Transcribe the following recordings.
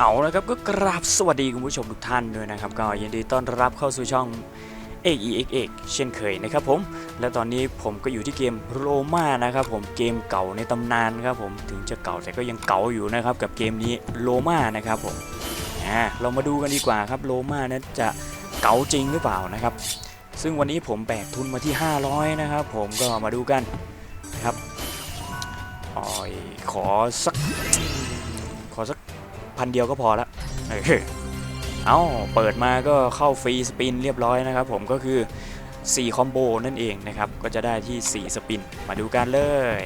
เอาละครับก็กราบสวัสดีคุณผู้ชมทุกท่านด้วยนะครับก็ยินดีต้อนรับเข้าสู่ช่องเอกเอกเช่นเคยนะครับผมและตอนนี้ผมก็อยู่ที่เกมโรม่านะครับผมเกมเก่าในตำนานครับผมถึงจะเก่าแต่ก็ยังเก่าอยู่นะครับกับเกมนี้โรม่านะครับผมเรามาดูกันดีกว่าครับโรม่านั้นจะเก่าจริงหรือเปล่านะครับซึ่งวันนี้ผมแบกทุนมาที่500นะครับผมก็มาดูกันนะครับขอสัก1,000 เดียวก็พอละเอาเปิดมาก็เข้าฟรีสปินเรียบร้อยนะครับผมก็คือ4คอมโบนั่นเองนะครับก็จะได้ที่4สปินมาดูกันเลย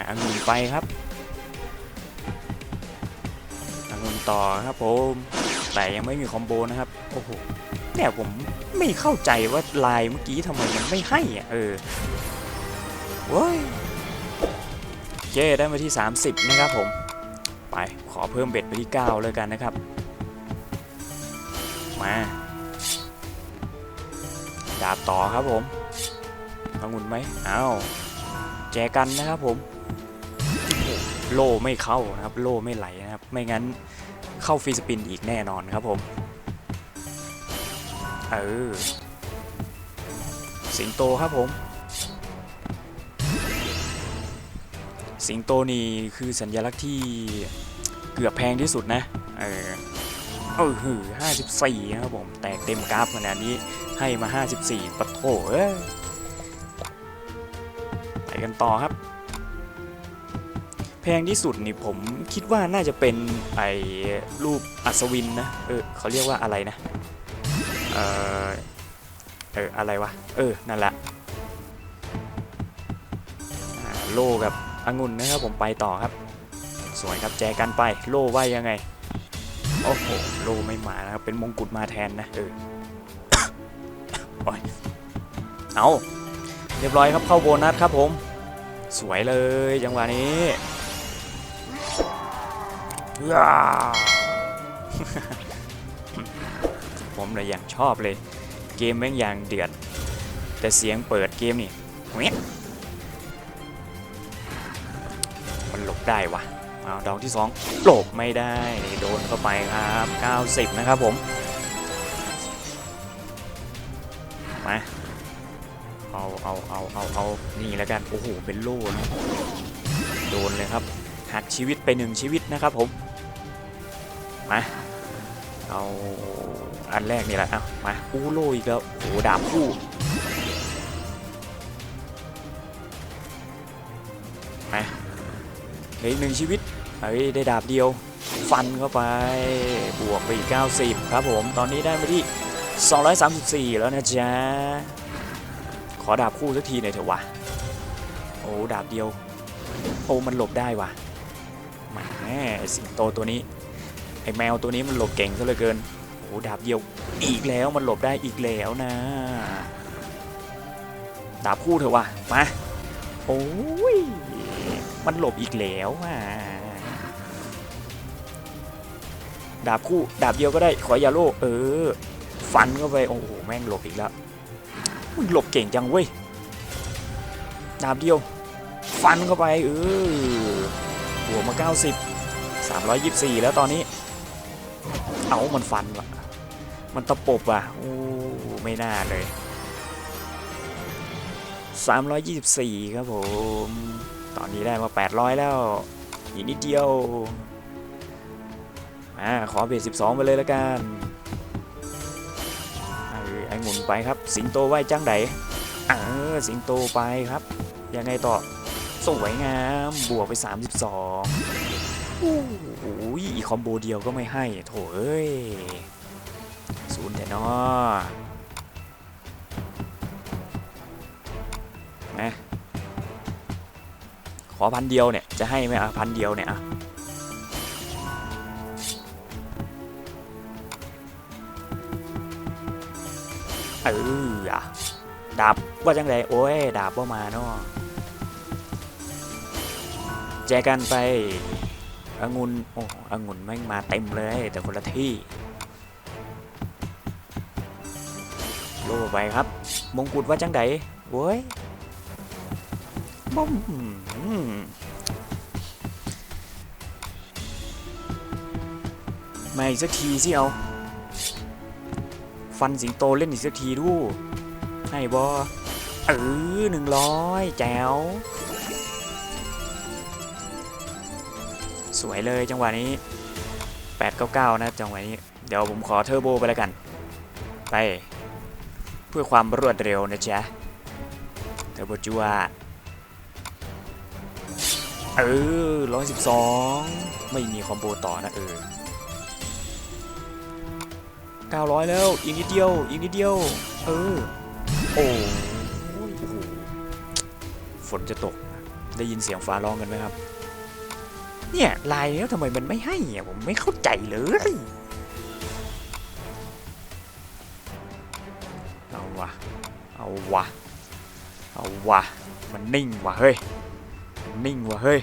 องุ่นไปครับองุ่นต่อครับผมแต่ยังไม่มีคอมโบนะครับโอ้โหเนี่ยผมไม่เข้าใจว่าลายเมื่อกี้ทำไมมันไม่ให้เว้ยเย้ได้มาที่30นะครับผมไปขอเพิ่มเบ็ดไปที่9เลยกันนะครับมาดาบต่อครับผมองุ่นไหมอ้าวแจกันนะครับผมโล่ไม่เข้านะครับโล่ไม่ไหลนะครับไม่งั้นเข้าฟรีสปินอีกแน่นอนครับผมสิงโตครับผมสิงโตนี่คือสัญลักษณ์ที่เกือบแพงที่สุดนะ54ครับผมแตกเต็มกราฟขนาดนี้ให้มา54ปะโถไปกันต่อครับแพงที่สุดนี่ผมคิดว่าน่าจะเป็นรูปอัศวินนะเขาเรียกว่าอะไรนะอะไรวะนั่นแหละโลกับองุ่นนะครับผมไปต่อครับสวยครับแจกันไปโลว่ายังไงโอ้โหโลไม่มานะครับเป็นมงกุฎมาแทนนะเอาเรียบร้อยครับเข้าโบนัสครับผมสวยเลยจังหวะนี้ผมเลยอย่างชอบเลยเกมแม่งอย่างเดือดแต่เสียงเปิดเกมนี่มันหลบได้วะเอาดอกที่2หลบไม่ได้โดนเข้าไปครับ90นะครับผมมาเอานี่แล้วกันโอ้โหเป็นโล่นะโดนเลยครับหักชีวิตไป1ชีวิตนะครับผมมาเอาอันแรกนี่แหละมาโล่อีกแล้วโอ้ดาบคู่มาอีก1ชีวิตได้ดาบเดียวฟันเข้าไปบวกไปอีก90ครับผมตอนนี้ได้มาที่234แล้วนะจ๊ะขอดาบคู่สักทีหน่อยเถอะวะโอ้ดาบเดียวโอ้มันหลบได้วะแหมสิงโตตัวนี้ไอแมวตัวนี้มันหลบเก่งซะเหลือเกินโอ้ดาบเดียวอีกแล้วมันหลบได้อีกแล้วนะดาบคู่เถอะวะมาโอ้ยมันหลบอีกแล้วดาบคู่ดาบเดียวก็ได้ขอยาโล่ฟันเข้าไปโอ้โหแม่งหลบอีกแล้วมึงหลบเก่งจังเว้ยดาบเดียวฟันเข้าไปบวกมา90 324แล้วตอนนี้มันฟันว่ะมันตะปบว่ะโอ้ไม่น่าเลย324ครับผมตอนนี้ได้มา800แล้วอีกนิดเดียวขอเบส12ไปเลยแล้วกันไอ้งุ่นไปครับสิงโตไว้จังไดสิงโตไปครับยังไงต่อสวยงามบวกไป32โอ้โหอีกคอมโบเดียวก็ไม่ให้โถศูนย์แต่นอนะขอ1,000 เดียวเนี่ยจะให้ไหม1,000 เดียวเนี่ยดาบว่าจังไดโอ้ยดาบว่ามาเนาะแจกันไปองุ่นองุ่นแม่งมาเต็มเลยแต่คนละที่โลไปครับมงกุฎว่าจังไดโว้ยบ้ม มาอีกสักทีสิเอาฟันสิงโตเล่นอีกสักทีดูให้บอ100แจ๋วสวยเลยจังหวะนี้899นะจังหวะนี้เดี๋ยวผมขอเทอร์โบไปแล้วกันไปเพื่อความรวดเร็วนะจ๊ะเทอร์โบจัว112ไม่มีคอมโบต่อนะ900แล้วอีกนิดเดียวอีกนิดเดียวโอ้โหฝนจะตกได้ยินเสียงฟ้าร้องกันไหมครับเนี่ยลายแล้วทำไมมันไม่ให้อะผมไม่เข้าใจเลยเอาวะเอาวะเอาวะมันนิ่งวะเฮ้ยนิ่งวะเฮ้ย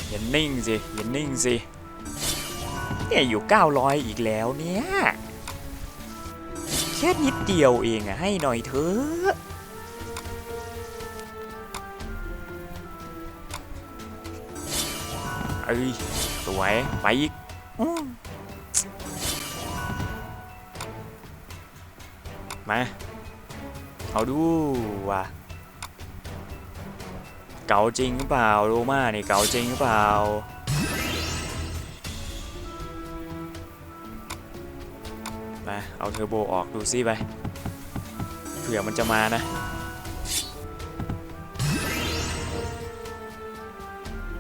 อย่านิ่งสิอย่านิ่งสิเนี่ยอยู่900อีกแล้วเนี่ยแค่นิดเดียวเองอะให้หน่อยเถอะสวยไปอีกมาเอาดูว่ะเก่าจริงหรือเปล่าโรม่านี่เก่าจริงหรือเปล่ามาเอาเทอร์โบออกดูซิไปเผื่อมันจะมานะ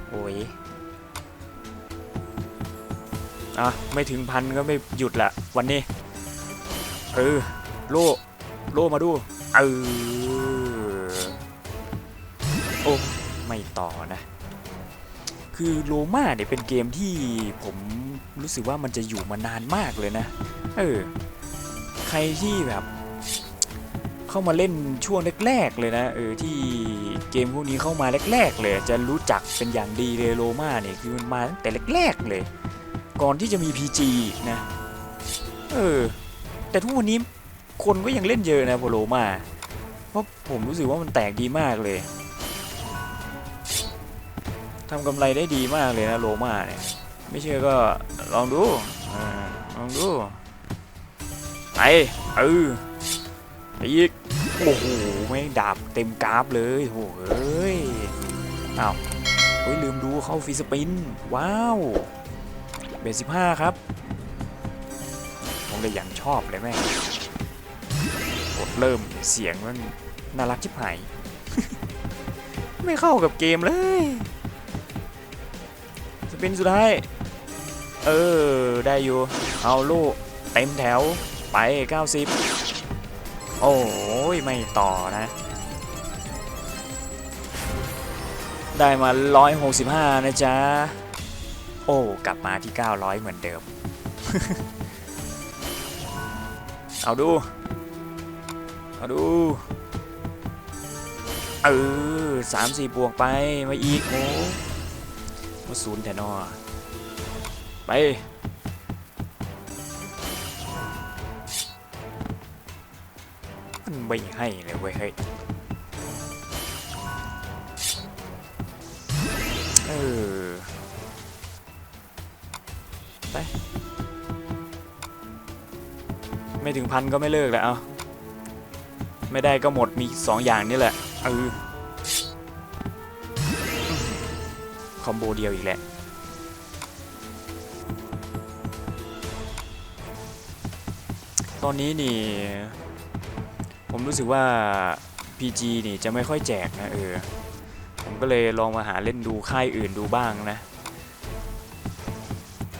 โอ้ยไม่ถึงพันก็ไม่หยุดละวันนี้โล่มาดูโอ้ไม่ต่อนะคือโรม่าเนี่ยเป็นเกมที่ผมรู้สึกว่ามันจะอยู่มานานมากเลยนะใครที่แบบเข้ามาเล่นช่วงแรกๆเลยนะที่เกมพวกนี้เข้ามาแรกๆเลยจะรู้จักเป็นอย่างดีเลยโรม่าเนี่ยคือมันมาตั้งแต่แรกๆเลยก่อนที่จะมี PG นะแต่ทุกวันนี้คนก็ยังเล่นเยอะนะโรม่าเพราะผมรู้สึกว่ามันแตกดีมากเลยทำกำไรได้ดีมากเลยนะโรม่าเนี่ยไม่เชื่อก็ลองดูไปอีกโอ้โหไม่ดาบเต็มกราฟเลยโอ้ยลืมดูเข้าฟรีสปินว้าวเบส15ครับผมเลยอย่างชอบเลยแม่กดเริ่มเสียงมันน่ารักชิบหาย ไม่เข้ากับเกมเลยสปินสุดท้ายได้อยู่เอาลูกเต็มแถวไป90โอ้ยไม่ต่อนะได้มา165นะจ๊ะโอ้กลับมาที่900เหมือนเดิม เอาดู3-4บวกไปมาอีกโอ้มา0แทนอไปมันไม่ให้เลยเว้ยเฮ้ยไปไม่ถึงพันก็ไม่เลิกแล้วไม่ได้ก็หมดมี2อย่างนี่แหละคอมโบเดียวอีกแหละตอนนี้นี่ผมรู้สึกว่า PG นี่จะไม่ค่อยแจกนะผมก็เลยลองมาหาเล่นดูค่ายอื่นดูบ้างนะ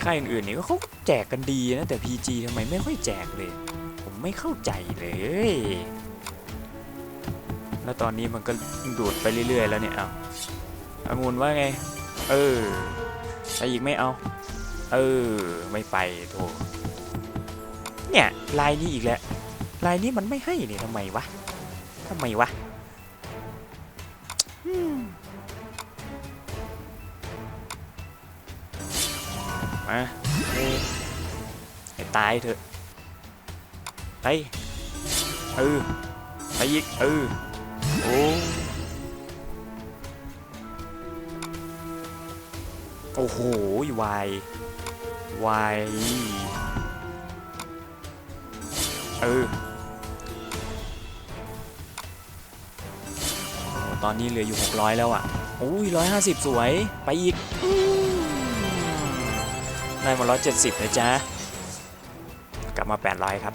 ค่ายอื่นๆนี่ก็เขาแจกกันดีนะแต่ PG ทำไมไม่ค่อยแจกเลยผมไม่เข้าใจเลยแล้วตอนนี้มันก็ดูดไปเรื่อยๆแล้วเนี่ยองุ่นว่าไงไปอีกไม่เอาไม่ไปโถเนี่ยลายนี้อีกแล้วลายนี้มันไม่ให้เนี่ยทำไมวะมาให้ตายเถอะไปไปอีกโอ้ โอ้โหวายวายตอนนี้เหลืออยู่600แล้วอ่ะโอ้ย150สวยไปอีกได้มา170นะจ๊ะกลับมา800ครับ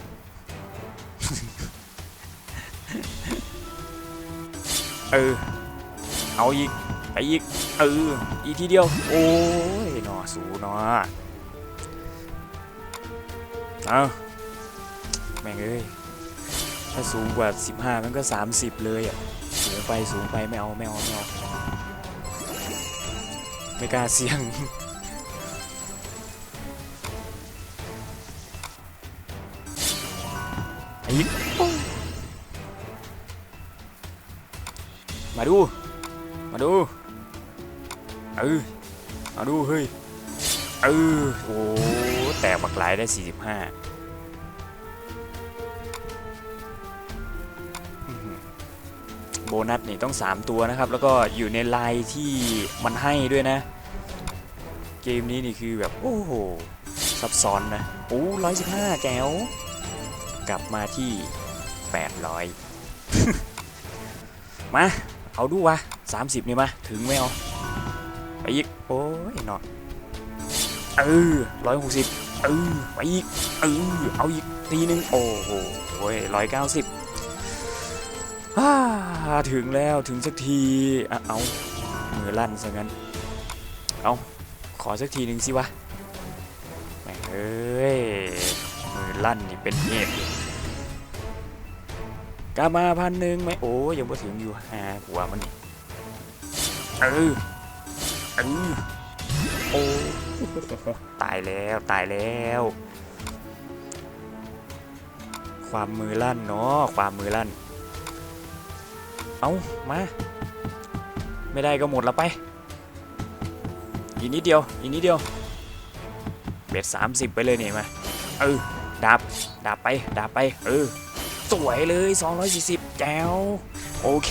เอาอีกไปอีกอีกทีเดียวโอ้ยหนอสูหนอแม่งเอ้ยถ้าสูงกว่า15มันก็30เลยอ่ะสูงไปไม่เอาไม่กล้าเสี่ยงอีกมาดูมาดูเฮ้ยโอ้แต่บักหลายได้45โบนัสนี่ต้อง3ตัวนะครับแล้วก็อยู่ในไลน์ที่มันให้ด้วยนะเกมนี้นี่คือแบบโอ้โหซับซ้อนนะโอ้115แจ๋วกลับมาที่800 มาเอาดูวะ30นี่มาถึงไม่เอาไปอีกโอ้ยนอน160ไปอีกเอาอีกทีนึงโอ้โห190ถึงแล้วถึงสักทีเอามือลั่นซะงั้นเอาขอสักทีนึงสิวะแม่งเอ้ยมือลั่นนี่เป็นเหตุกามา1,000ไหมโอ้ยังไม่ถึงอยู่หัวมันนี่โอ้ตายแล้วความมือลั่นเนาะความมือลั่นเอามาไม่ได้ก็หมดแล้วไปอีกนิดเดียวเบ็ด30ไปเลยเนี่ยมาดาบไปสวยเลย240แจ๋วโอเค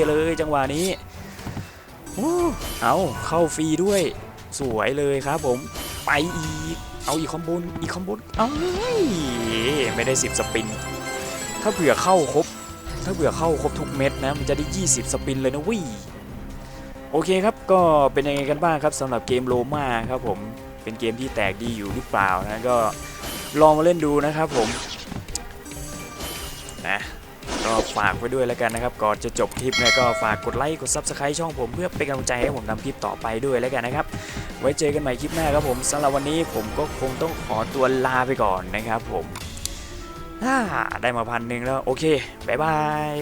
เลยจังหวะนี้เอาเข้าฟรีด้วยสวยเลยครับผมไปอีกเอาอีกคอมโบไม่ได้10สปินถ้าเผื่อเข้าครบทุกเม็ดนะมันจะได้20สปินเลยนะวี่โอเคครับก็เป็นยังไงกันบ้างครับสำหรับเกมโรม่าครับผมเป็นเกมที่แตกดีอยู่หรือเปล่านะก็ลองมาเล่นดูนะครับผมนะก็ฝากไว้ด้วยแล้วกันนะครับก่อนจะจบคลิปนะก็ฝากกดไลค์กด Subscribe ช่องผมเพื่อเป็นกำลังใจให้ผมทำคลิปต่อไปด้วยแล้วกันนะครับไว้เจอกันใหม่คลิปหน้าครับผมสำหรับวันนี้ผมก็คงต้องขอตัวลาไปก่อนนะครับผมได้มา1,000แล้วโอเคบ๊ายบาย